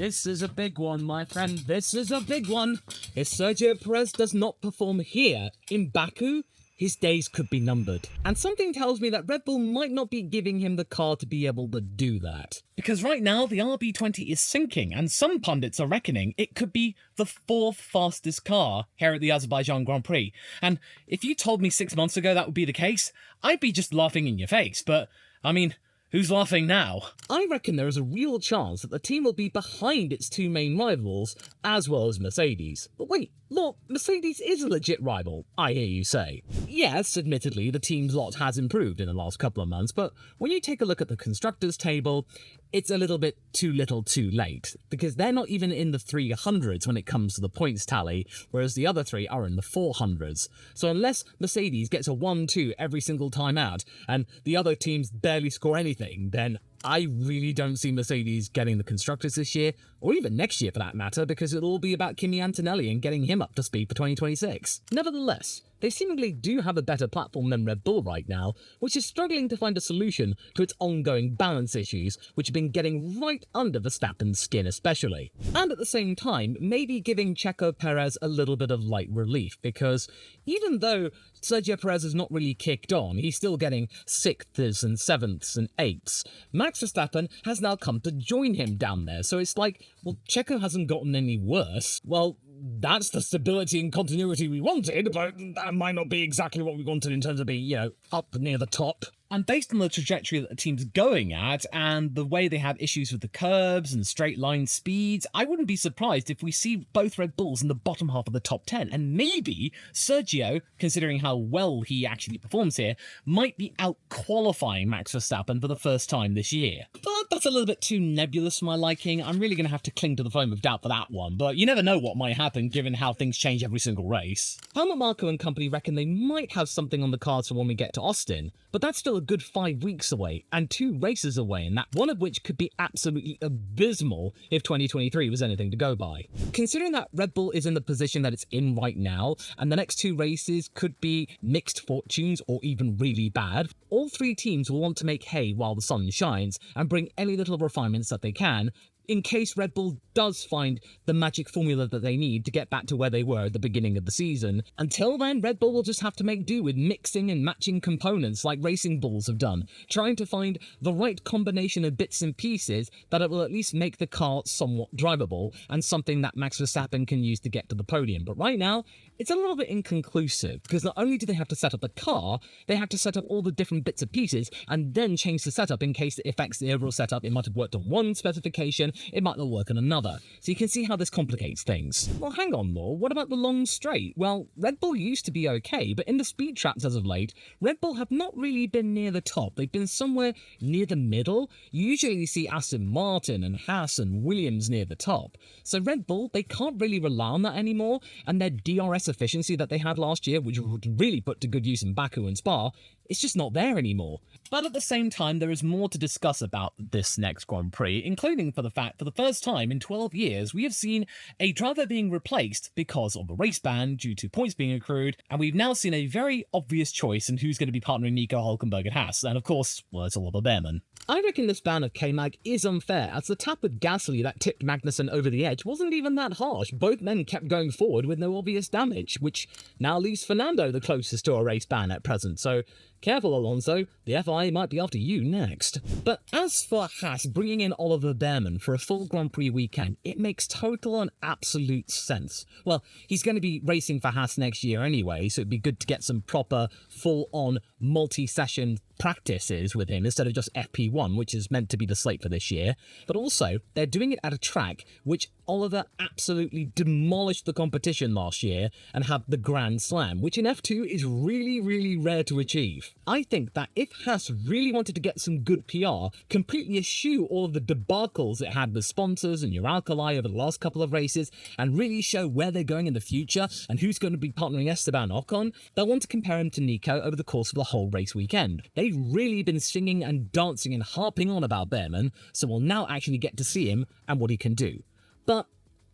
This is a big one, my friend. This is a big one. If Sergio Perez does not perform here in Baku, his days could be numbered. And something tells me that Red Bull might not be giving him the car to be able to do that. Because right now, the RB20 is sinking, and some pundits are reckoning it could be the 4th fastest car here at the Azerbaijan Grand Prix. And if you told me 6 months ago that would be the case, I'd be just laughing in your face. But, I mean, who's laughing now? I reckon there is a real chance that the team will be behind its two main rivals, as well as Mercedes. But wait, look, Mercedes is a legit rival, I hear you say. Yes, admittedly, the team's lot has improved in the last couple of months, but when you take a look at the constructors' table, it's a little bit too little too late, because they're not even in the 300s when it comes to the points tally, whereas the other three are in the 400s. So unless Mercedes gets a 1-2 every single time out, and the other teams barely score anything, then I really don't see Mercedes getting the constructors this year, or even next year for that matter, because it'll all be about Kimi Antonelli and getting him up to speed for 2026. Nevertheless, they seemingly do have a better platform than Red Bull right now, which is struggling to find a solution to its ongoing balance issues, which have been getting right under Verstappen's skin especially. And at the same time, maybe giving Checo Perez a little bit of light relief, because even though Sergio Perez has not really kicked on, he's still getting 6th and 7th and 8th. Max Verstappen has now come to join him down there, so it's like, well, Checo hasn't gotten any worse. Well, that's the stability and continuity we wanted, but that might not be exactly what we wanted in terms of being, up near the top. And based on the trajectory that the team's going at, and the way they have issues with the curbs and straight line speeds, I wouldn't be surprised if we see both Red Bulls in the bottom half of the top 10. And maybe Sergio, considering how well he actually performs here, might be out-qualifying Max Verstappen for the first time this year. But that's a little bit too nebulous for my liking. I'm really going to have to cling to the flame of doubt for that one, but you never know what might happen given how things change every single race. Helmut Marko and company reckon they might have something on the cards for when we get to Austin, but that's still a good 5 weeks away and 2 races away, and that one of which could be absolutely abysmal if 2023 was anything to go by. Considering that Red Bull is in the position that it's in right now, and the next 2 races could be mixed fortunes or even really bad, all 3 teams will want to make hay while the sun shines and bring any little refinements that they can, in case Red Bull does find the magic formula that they need to get back to where they were at the beginning of the season. Until then, Red Bull will just have to make do with mixing and matching components like Racing Bulls have done, trying to find the right combination of bits and pieces that it will at least make the car somewhat drivable and something that Max Verstappen can use to get to the podium. But right now, it's a little bit inconclusive, because not only do they have to set up the car, they have to set up all the different bits and pieces and then change the setup in case it affects the overall setup. It might have worked on one specification, it might not work on another. So you can see how this complicates things. Well, hang on, Law, what about the long straight? Well, Red Bull used to be okay, but in the speed traps as of late, Red Bull have not really been near the top. They've been somewhere near the middle. You usually see Aston Martin and Haas and Williams near the top. So Red Bull, they can't really rely on that anymore, and their DRS efficiency that they had last year, which would really put to good use in Baku and Spa, it's just not there anymore. But at the same time, there is more to discuss about this next Grand Prix, including for the fact for the first time in 12 years, we have seen a driver being replaced because of a race ban due to points being accrued, and we've now seen a very obvious choice in who's going to be partnering Nico Hülkenberg at Haas, and of course, well, it's Oliver Bearman. I reckon this ban of K-Mag is unfair, as the tap with Gasly that tipped Magnussen over the edge wasn't even that harsh. Both men kept going forward with no obvious damage, which now leaves Fernando the closest to a race ban at present, so careful, Alonso, the FIA might be after you next. But as for Haas bringing in Oliver Bearman for a full Grand Prix weekend, it makes total and absolute sense. Well, he's going to be racing for Haas next year anyway, so it'd be good to get some proper, full-on, multi-session practices with him instead of just FP1, which is meant to be the slate for this year. But also, they're doing it at a track which Oliver absolutely demolished the competition last year and had the Grand Slam, which in F2 is really, really rare to achieve. I think that if Haas really wanted to get some good PR, completely eschew all of the debacles it had with sponsors and Uralkali over the last couple of races, and really show where they're going in the future and who's going to be partnering Esteban Ocon, they'll want to compare him to Nico over the course of the whole race weekend. They've really been singing and dancing and harping on about Bearman, so we'll now actually get to see him and what he can do. But,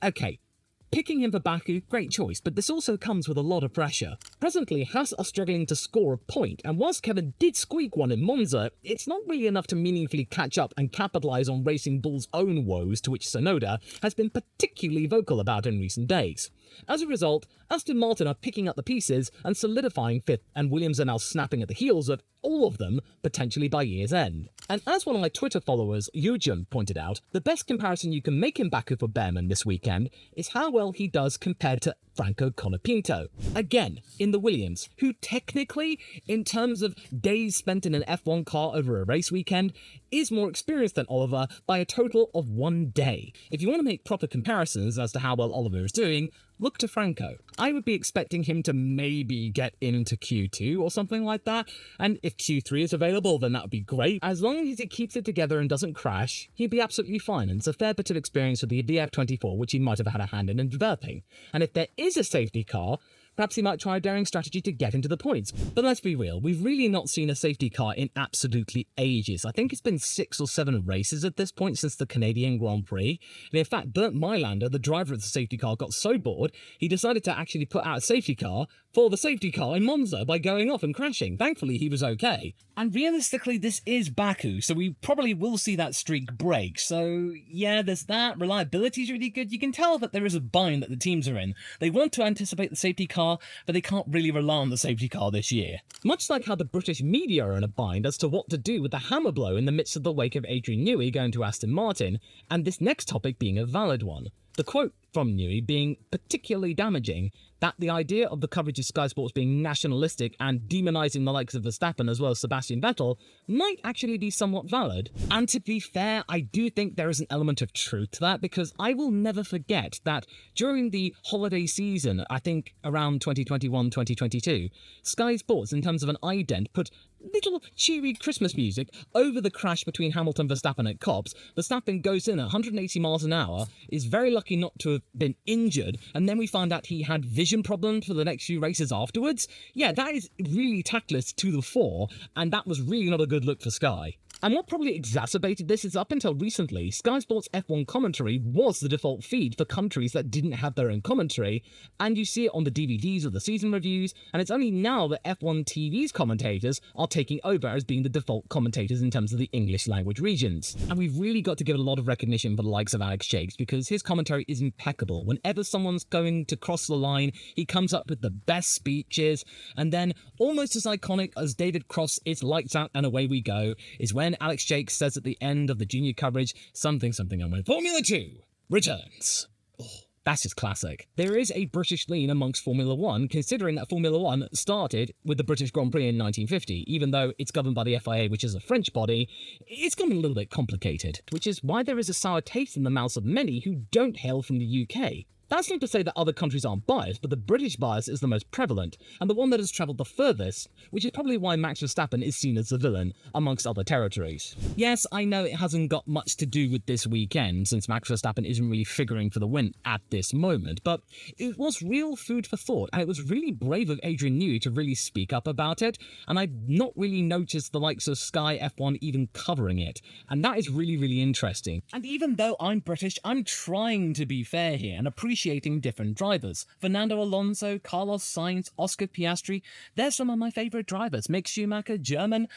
okay, Picking him for Baku, great choice, but this also comes with a lot of pressure. Presently, Haas are struggling to score a point, and whilst Kevin did squeak one in Monza, it's not really enough to meaningfully catch up and capitalise on Racing Bull's own woes, to which Tsunoda has been particularly vocal about in recent days. As a result, Aston Martin are picking up the pieces and solidifying fifth, and Williams are now snapping at the heels of all of them, potentially by year's end. And as one of my Twitter followers, Eugene, pointed out, the best comparison you can make in Baku for Bearman this weekend is how well he does compared to Franco Colapinto. Again, in the Williams, who technically, in terms of days spent in an F1 car over a race weekend, is more experienced than Oliver by a total of 1 day. If you want to make proper comparisons as to how well Oliver is doing, look to Franco. I would be expecting him to maybe get into Q2 or something like that, and if Q3 is available, then that would be great. As long as he keeps it together and doesn't crash, he'd be absolutely fine, and it's a fair bit of experience with the VF24 which he might have had a hand in developing. And if there is a safety car, perhaps he might try a daring strategy to get into the points. But let's be real, we've really not seen a safety car in absolutely ages. I think it's been 6 or 7 races at this point since the Canadian Grand Prix. And in fact, Bernd Mailander, the driver of the safety car, got so bored, he decided to actually put out a safety car for the safety car in Monza by going off and crashing. Thankfully, he was okay. And realistically, this is Baku, so we probably will see that streak break. So yeah, there's that. Reliability is really good. You can tell that there is a bind that the teams are in. They want to anticipate the safety car, but they can't really rely on the safety car this year. Much like how the British media are in a bind as to what to do with the hammer blow in the midst of the wake of Adrian Newey going to Aston Martin, and this next topic being a valid one. The quote from Newey being particularly damaging, that the idea of the coverage of Sky Sports being nationalistic and demonising the likes of Verstappen as well as Sebastian Vettel might actually be somewhat valid. And to be fair, I do think there is an element of truth to that, because I will never forget that during the holiday season, I think around 2021-2022, Sky Sports, in terms of an ident, put little cheery Christmas music over the crash between Hamilton and Verstappen at Copse. Verstappen goes in at 180 miles an hour, is very lucky not to have been injured, and then we find out he had vision problems for the next few races afterwards. Yeah, that is really tactless to the fore, and that was really not a good look for Sky. And what probably exacerbated this is up until recently, Sky Sports F1 commentary was the default feed for countries that didn't have their own commentary, and you see it on the DVDs of the season reviews, and it's only now that F1 TV's commentators are taking over as being the default commentators in terms of the English language regions. And we've really got to give a lot of recognition for the likes of Alex Jakes, because his commentary is impeccable. Whenever someone's going to cross the line, he comes up with the best speeches, and then almost as iconic as David Cross, "It's lights out and away we go," is when Alex Jakes says at the end of the junior coverage, something, and when Formula 2 returns. Oh, that's just classic. There is a British lean amongst Formula 1, considering that Formula 1 started with the British Grand Prix in 1950. Even though it's governed by the FIA, which is a French body, it's gotten a little bit complicated, which is why there is a sour taste in the mouths of many who don't hail from the UK. That's not to say that other countries aren't biased, but the British bias is the most prevalent, and the one that has travelled the furthest, which is probably why Max Verstappen is seen as the villain, amongst other territories. Yes, I know it hasn't got much to do with this weekend, since Max Verstappen isn't really figuring for the win at this moment, but it was real food for thought, and it was really brave of Adrian Newey to really speak up about it, and I've not really noticed the likes of Sky F1 even covering it, and that is really, really interesting. And even though I'm British, I'm trying to be fair here, and appreciating different drivers. Fernando Alonso, Carlos Sainz, Oscar Piastri, they're some of my favourite drivers. Mick Schumacher, German.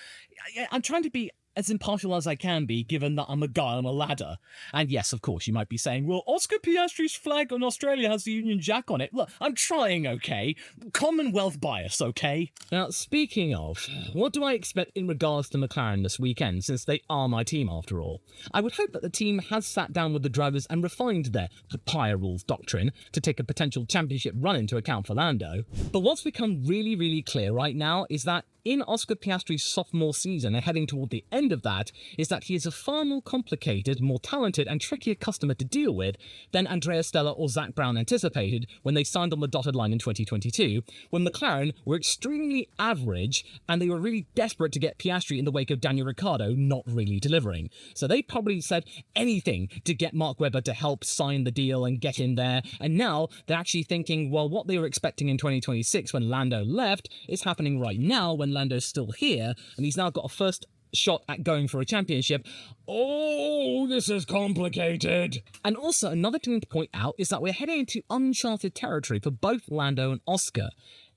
I'm trying to be as impartial as I can be, given that I'm a guy on a ladder. And yes, of course, you might be saying, well, Oscar Piastri's flag on Australia has the Union Jack on it. Look, I'm trying, okay? Commonwealth bias, okay? Now, speaking of, what do I expect in regards to McLaren this weekend, since they are my team after all? I would hope that the team has sat down with the drivers and refined their papaya rules doctrine to take a potential championship run into account for Lando. But what's become really, really clear right now is that in Oscar Piastri's sophomore season and heading toward the end of that, is that he is a far more complicated, more talented and trickier customer to deal with than Andrea Stella or Zach Brown anticipated when they signed on the dotted line in 2022, when McLaren were extremely average and they were really desperate to get Piastri in the wake of Daniel Ricciardo not really delivering. So they probably said anything to get Mark Webber to help sign the deal and get in there, and now they're actually thinking, well, what they were expecting in 2026 when Lando left is happening right now when Lando's still here, and he's now got a first shot at going for a championship. Oh, this is complicated. And also, another thing to point out is that we're heading into uncharted territory for both Lando and Oscar.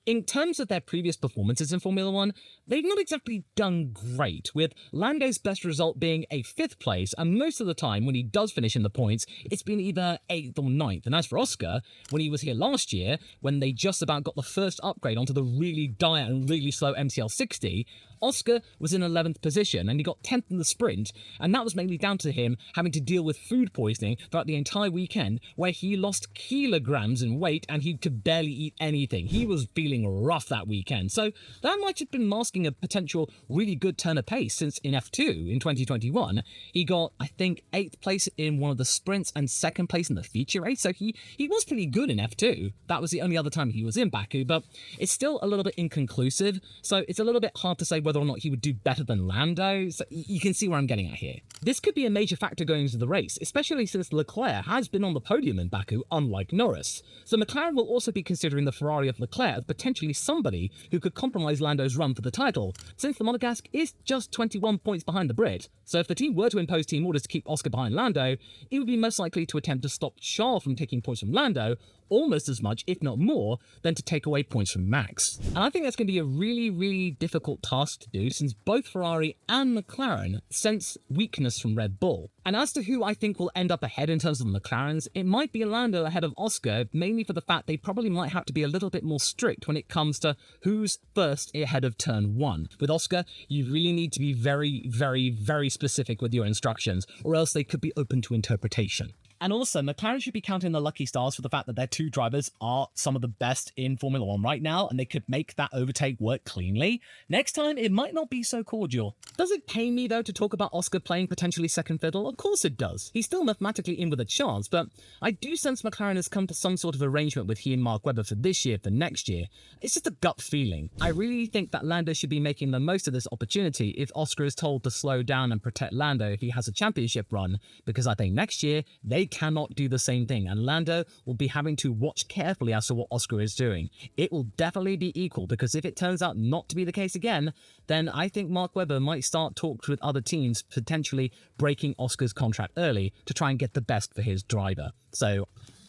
In terms of their previous performances in Formula 1, they've not exactly done great, with Lando's best result being a 5th place, and most of the time when he does finish in the points, it's been either 8th or 9th. And as for Oscar, when he was here last year, when they just about got the first upgrade onto the really dire and really slow MCL 60, Oscar was in 11th position and he got 10th in the sprint, and that was mainly down to him having to deal with food poisoning throughout the entire weekend, where he lost kilograms in weight and he could barely eat anything. He was feeling rough that weekend, so that might have been masking a potential really good turn of pace, since in F2 in 2021 he got, I think, 8th place in one of the sprints and 2nd place in the feature race, so he was pretty good in F2. That was the only other time he was in Baku, but it's still a little bit inconclusive, so it's a little bit hard to say whether or not he would do better than Lando. So you can see where I'm getting at here. This could be a major factor going into the race, especially since Leclerc has been on the podium in Baku, unlike Norris. So McLaren will also be considering the Ferrari of Leclerc as potentially somebody who could compromise Lando's run for the title, since the Monegasque is just 21 points behind the Brit. So if the team were to impose team orders to keep Oscar behind Lando, it would be most likely to attempt to stop Charles from taking points from Lando, almost as much, if not more, than to take away points from Max. And I think that's going to be a really, really difficult task to do, since both Ferrari and McLaren sense weakness from Red Bull. And as to who I think will end up ahead in terms of McLarens, it might be Lando ahead of Oscar, mainly for the fact they probably might have to be a little bit more strict when it comes to who's first ahead of turn 1. With Oscar, you really need to be very, very, very specific with your instructions, or else they could be open to interpretation. And also, McLaren should be counting the lucky stars for the fact that their 2 drivers are some of the best in Formula 1 right now, and they could make that overtake work cleanly. Next time, it might not be so cordial. Does it pain me, though, to talk about Oscar playing potentially second fiddle? Of course it does. He's still mathematically in with a chance, but I do sense McLaren has come to some sort of arrangement with he and Mark Webber for this year, for next year. It's just a gut feeling. I really think that Lando should be making the most of this opportunity if Oscar is told to slow down and protect Lando if he has a championship run, because I think next year, they cannot do the same thing, and Lando will be having to watch carefully as to what Oscar is doing. It will definitely be equal, because if it turns out not to be the case again, then I think Mark Webber might start talks with other teams, potentially breaking Oscar's contract early to try and get the best for his driver. So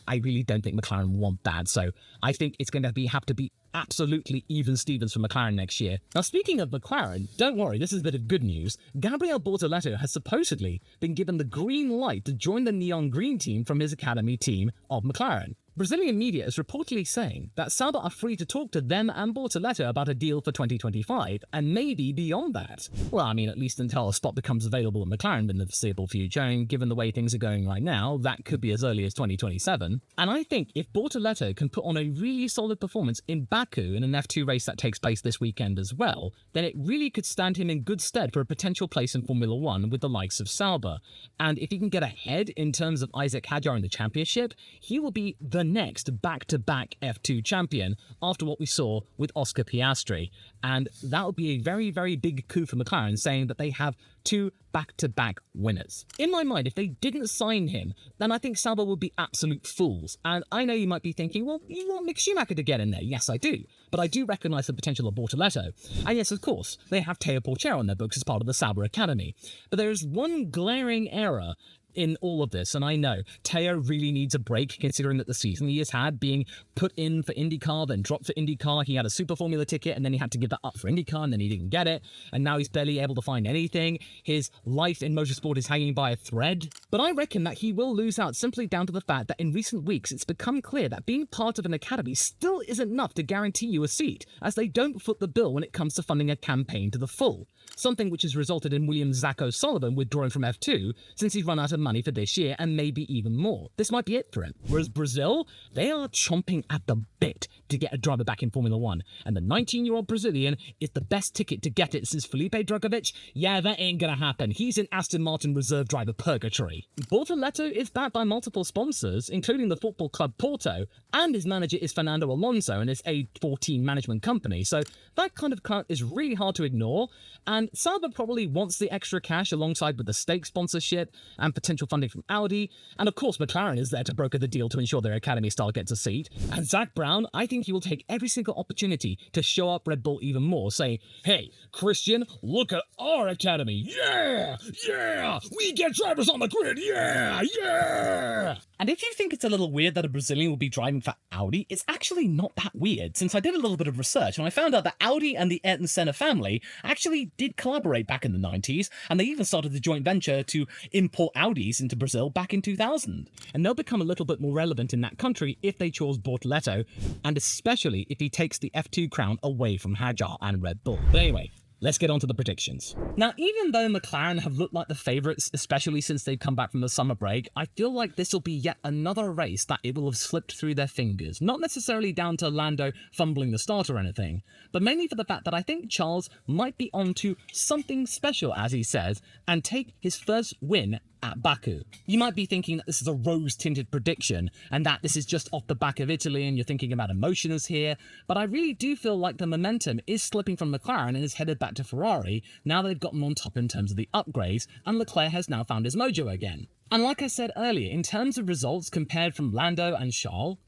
I really don't think McLaren want that, so I think it's going to have to be absolutely even Stevens for McLaren next year. Now, speaking of McLaren, don't worry, this is a bit of good news. Gabriel Bortoleto has supposedly been given the green light to join the neon green team from his academy team of McLaren. Brazilian media is reportedly saying that Sauber are free to talk to them and Bortoleto about a deal for 2025, and maybe beyond that. Well, I mean, at least until a spot becomes available at McLaren in the foreseeable future, and given the way things are going right now, that could be as early as 2027. And I think if Bortoleto can put on a really solid performance in Baku in an F2 race that takes place this weekend as well, then it really could stand him in good stead for a potential place in Formula 1 with the likes of Sauber. And if he can get ahead in terms of Isaac Hadjar in the championship, he will be the next back-to-back F2 champion after what we saw with Oscar Piastri. And that would be a very, very big coup for McLaren, saying that they have 2 back-to-back winners. In my mind, if they didn't sign him, then I think Sauber would be absolute fools. And I know you might be thinking, well, you want Mick Schumacher to get in there. Yes, I do. But I do recognise the potential of Bortoleto. And yes, of course, they have Teo Porchero on their books as part of the Sauber Academy. But there is one glaring error in all of this, and I know Teo really needs a break, considering that the season he has had, being put in for IndyCar, then dropped for IndyCar. He had a Super Formula ticket, and then he had to give that up for IndyCar, and then he didn't get it, and now he's barely able to find anything. His life in motorsport is hanging by a thread. But I reckon that he will lose out simply down to the fact that in recent weeks it's become clear that being part of an academy still isn't enough to guarantee you a seat, as they don't foot the bill when it comes to funding a campaign to the full. Something which has resulted in William Zach O'Sullivan withdrawing from F2 since he's run out of money for this year, and maybe even more. This might be it for him. Whereas Brazil, they are chomping at the bit to get a driver back in Formula 1, and the 19-year-old Brazilian is the best ticket to get it since Felipe Drugovich. Yeah, that ain't gonna happen. He's in Aston Martin reserve driver purgatory. Bortoleto is backed by multiple sponsors, including the football club Porto, and his manager is Fernando Alonso and his A14 management company, so that kind of cut is really hard to ignore. And And Sauber probably wants the extra cash alongside with the stake sponsorship and potential funding from Audi. And of course, McLaren is there to broker the deal to ensure their academy star gets a seat. And Zach Brown, I think he will take every single opportunity to show up Red Bull even more, saying, hey, Christian, look at our academy. Yeah, yeah, we get drivers on the grid. Yeah, yeah. And if you think it's a little weird that a Brazilian will be driving for Audi, it's actually not that weird, since I did a little bit of research and I found out that Audi and the Ayrton Senna family actually did collaborate back in the 90s, and they even started a joint venture to import Audis into Brazil back in 2000. And they'll become a little bit more relevant in that country if they chose Bortoleto, and especially if he takes the F2 crown away from Hajar and Red Bull. But anyway, let's get on to the predictions. Now, even though McLaren have looked like the favourites, especially since they've come back from the summer break, I feel like this will be yet another race that it will have slipped through their fingers. Not necessarily down to Lando fumbling the start or anything, but mainly for the fact that I think Charles might be onto something special, as he says, and take his first win at Baku. You might be thinking that this is a rose-tinted prediction and that this is just off the back of Italy and you're thinking about emotions here, but I really do feel like the momentum is slipping from McLaren and is headed back to Ferrari now they've gotten on top in terms of the upgrades, and Leclerc has now found his mojo again. And like I said earlier, in terms of results compared from Lando and Charles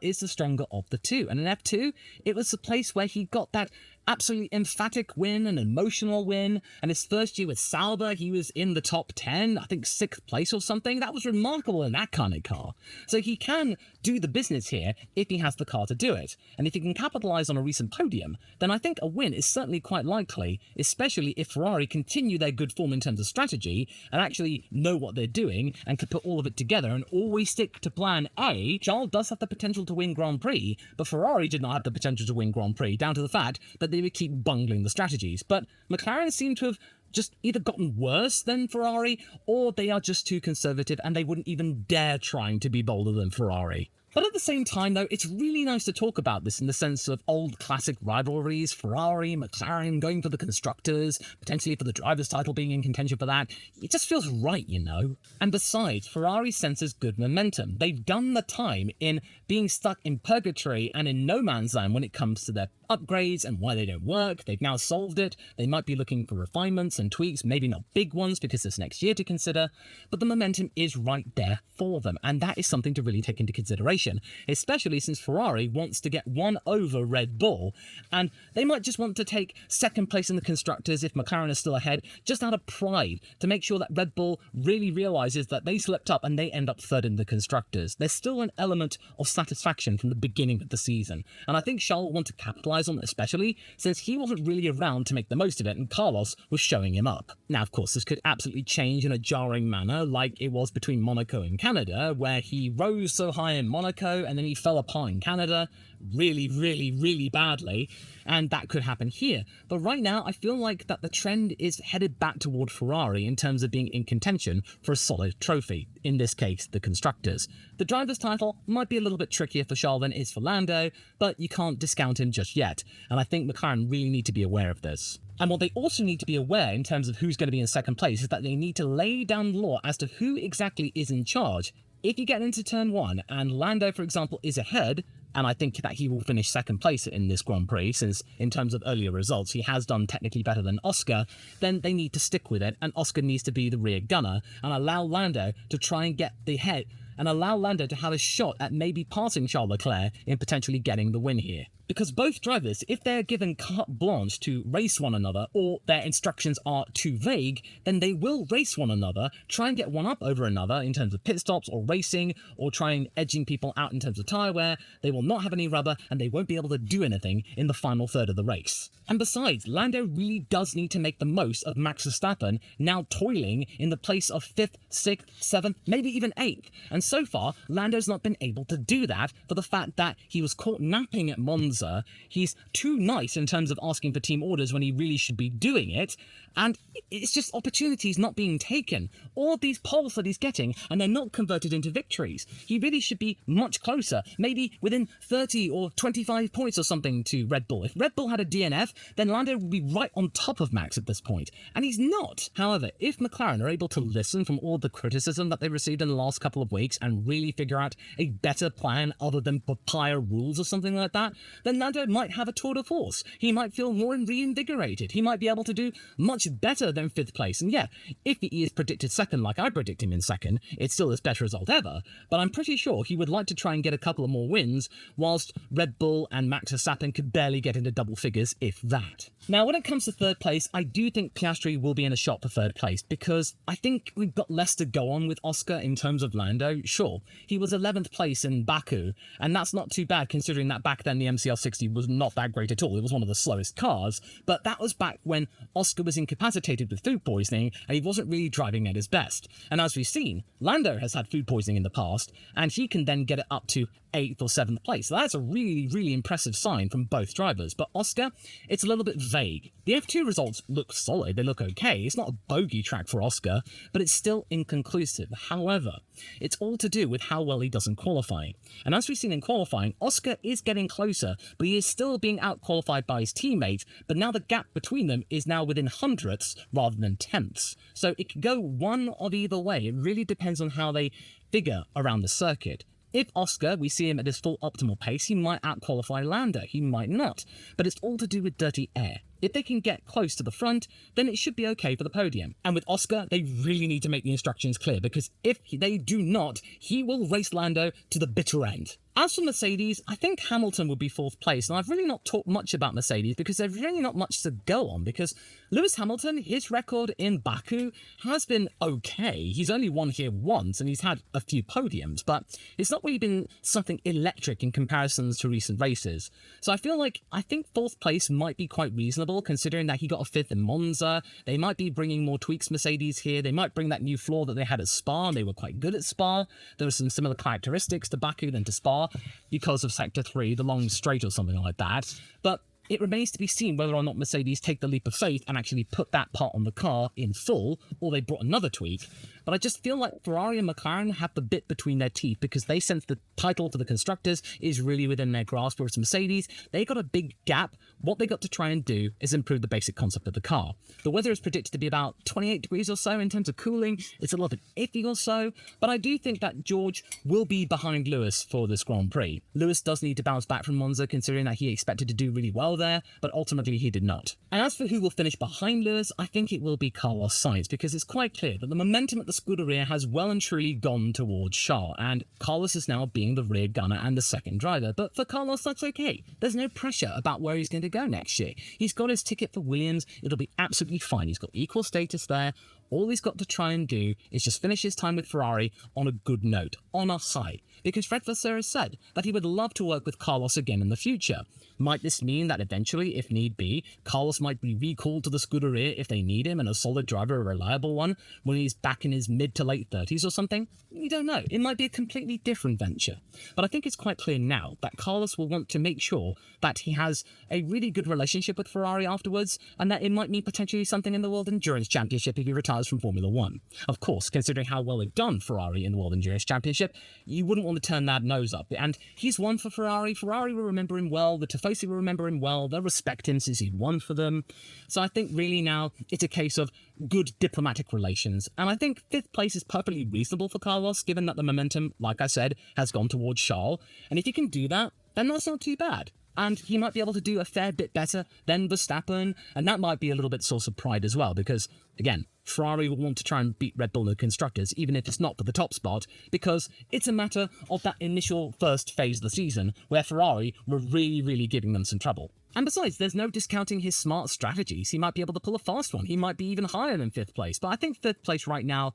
is the stronger of the two. And in F2, it was the place where he got that absolutely emphatic win, an emotional win. And his first year with Sauber, he was in the top 10, I think 6th place or something. That was remarkable in that kind of car. So he can do the business here if he has the car to do it. And if he can capitalize on a recent podium, then I think a win is certainly quite likely, especially if Ferrari continue their good form in terms of strategy and actually know what they're doing and can put all of it together and always stick to plan A. Charles does have the potential to win Grand Prix, but Ferrari did not have the potential to win Grand Prix, down to the fact that they would keep bungling the strategies. But McLaren seem to have just either gotten worse than Ferrari, or they are just too conservative and they wouldn't even dare trying to be bolder than Ferrari. But at the same time, though, it's really nice to talk about this in the sense of old classic rivalries, Ferrari, McLaren, going for the constructors, potentially for the driver's title being in contention for that. It just feels right, you know? And besides, Ferrari senses good momentum. They've done the time in being stuck in purgatory and in no man's land when it comes to their upgrades and why they don't work. They've now solved it. They might be looking for refinements and tweaks, maybe not big ones because there's next year to consider, but the momentum is right there for them, and that is something to really take into consideration, especially since Ferrari wants to get one over Red Bull, and they might just want to take second place in the constructors if McLaren is still ahead, just out of pride, to make sure that Red Bull really realizes that they slipped up and they end up third in the constructors. There's still an element of satisfaction from the beginning of the season, and I think Charles will want to capitalize on it, especially since he wasn't really around to make the most of it and Carlos was showing him up. Now, of course, this could absolutely change in a jarring manner like it was between Monaco and Canada, where he rose so high in Monaco and then he fell apart in Canada really badly, and that could happen here. But right now, I feel like that the trend is headed back toward Ferrari in terms of being in contention for a solid trophy, in this case, the Constructors. The driver's title might be a little bit trickier for Charles than it is for Lando, but you can't discount him just yet, and I think McLaren really need to be aware of this. And what they also need to be aware in terms of who's going to be in second place is that they need to lay down the law as to who exactly is in charge. If you get into turn 1 and Lando, for example, is ahead, and I think that he will finish second place in this Grand Prix, since in terms of earlier results he has done technically better than Oscar, then they need to stick with it, and Oscar needs to be the rear gunner and allow Lando to try and get the head, and allow Lando to have a shot at maybe passing Charles Leclerc in potentially getting the win here. Because both drivers, if they're given carte blanche to race one another, or their instructions are too vague, then they will race one another, try and get one up over another in terms of pit stops or racing, or try and edging people out in terms of tyre wear. They will not have any rubber, and they won't be able to do anything in the final third of the race. And besides, Lando really does need to make the most of Max Verstappen now toiling in the place of 5th, 6th, 7th, maybe even 8th. And so far, Lando's not been able to do that for the fact that he was caught napping at Monza. He's too nice in terms of asking for team orders when he really should be doing it, and it's just opportunities not being taken. All of these poles that he's getting, and they're not converted into victories. He really should be much closer, maybe within 30 or 25 points or something to Red Bull. If Red Bull had a DNF, then Lando would be right on top of Max at this point, and he's not. However, if McLaren are able to listen from all the criticism that they received in the last couple of weeks and really figure out a better plan other than papaya rules or something like that, then Lando might have a tour de force. He might feel more reinvigorated. He might be able to do much better than 5th place. And yeah, if he is predicted second like I predict him in second, it's still his best result ever, but I'm pretty sure he would like to try and get a couple of more wins, whilst Red Bull and Max Verstappen could barely get into double figures, if that. Now, when it comes to 3rd place, I do think Piastri will be in a shot for 3rd place, because I think we've got less to go on with Oscar in terms of Lando. Sure, he was 11th place in Baku, and that's not too bad considering that back then the MCL60 was not that great at all. It was one of the slowest cars, but that was back when Oscar was incapacitated with food poisoning and he wasn't really driving at his best. And as we've seen, Lando has had food poisoning in the past, and he can then get it up to 8th or 7th place. So that's a really, really impressive sign from both drivers. But Oscar, it's a little bit vague. The F2 results look solid, they look okay. It's not a bogey track for Oscar, but it's still inconclusive. However, it's all to do with how well he does in qualifying. And as we've seen in qualifying, Oscar is getting closer, but he is still being out-qualified by his teammates, but now the gap between them is now within hundredths rather than tenths. So it could go one of either way. It really depends on how they figure around the circuit. If Oscar, we see him at his full optimal pace, he might out-qualify Lando, he might not. But it's all to do with dirty air. If they can get close to the front, then it should be okay for the podium. And with Oscar, they really need to make the instructions clear, because if they do not, he will race Lando to the bitter end. As for Mercedes, I think Hamilton would be 4th place, and I've really not talked much about Mercedes because there's really not much to go on, because Lewis Hamilton, his record in Baku has been okay. He's only won here once, and he's had a few podiums, but it's not really been something electric in comparisons to recent races. So I think 4th place might be quite reasonable, considering that he got a 5th in Monza. They might be bringing more tweaks Mercedes here. They might bring that new floor that they had at Spa, and they were quite good at Spa. There were some similar characteristics to Baku than to Spa, because of Sector 3, the long straight or something like that. But it remains to be seen whether or not Mercedes take the leap of faith and actually put that part on the car in full, or they brought another tweak. But I just feel like Ferrari and McLaren have the bit between their teeth, because they sense the title for the constructors is really within their grasp, whereas Mercedes, they got a big gap. What they got to try and do is improve the basic concept of the car. The weather is predicted to be about 28 degrees or so in terms of cooling. It's a little bit iffy or so, but I do think that George will be behind Lewis for this Grand Prix. Lewis does need to bounce back from Monza, considering that he expected to do really well there, but ultimately he did not. And as for who will finish behind Lewis, I think it will be Carlos Sainz, because it's quite clear that the momentum at the Scuderia has well and truly gone towards Charles, and Carlos is now being the rear gunner and the second driver. But for Carlos, that's okay. There's no pressure about where he's going to go next year. He's got his ticket for Williams. It'll be absolutely fine. He's got equal status there. All he's got to try and do is just finish his time with Ferrari on a good note, on a high. Because Fred Vasseur has said that he would love to work with Carlos again in the future. Might this mean that eventually, if need be, Carlos might be recalled to the Scuderia if they need him, and a solid driver, a reliable one, when he's back in his mid to late 30s or something? You don't know. It might be a completely different venture. But I think it's quite clear now that Carlos will want to make sure that he has a really good relationship with Ferrari afterwards, and that it might mean potentially something in the World Endurance Championship if he retires from Formula 1. Of course, considering how well they've done Ferrari in the World Endurance Championship, you wouldn't want to turn that nose up. And he's won for Ferrari. Ferrari will remember him well. The Tifosi will remember him well. They'll respect him since he won for them. So I think really now it's a case of good diplomatic relations. And I think 5th place is perfectly reasonable for Carlos, given that the momentum, like I said, has gone towards Charles. And if he can do that, then that's not too bad. And he might be able to do a fair bit better than Verstappen, and that might be a little bit source of pride as well, because, again, Ferrari will want to try and beat Red Bull in the constructors, even if it's not for the top spot, because it's a matter of that initial first phase of the season where Ferrari were really giving them some trouble. And besides, there's no discounting his smart strategies. He might be able to pull a fast one. He might be even higher than 5th place, but I think 5th place right now,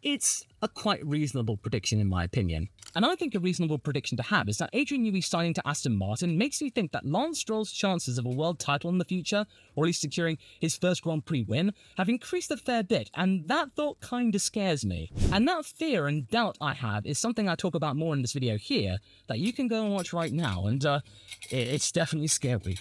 it's a quite reasonable prediction in my opinion. And I think a reasonable prediction to have is that Adrian Newey signing to Aston Martin makes me think that Lance Stroll's chances of a world title in the future, or at least securing his first Grand Prix win, have increased a fair bit, and that thought kinda scares me. And that fear and doubt I have is something I talk about more in this video here, that you can go and watch right now, and it's definitely scary.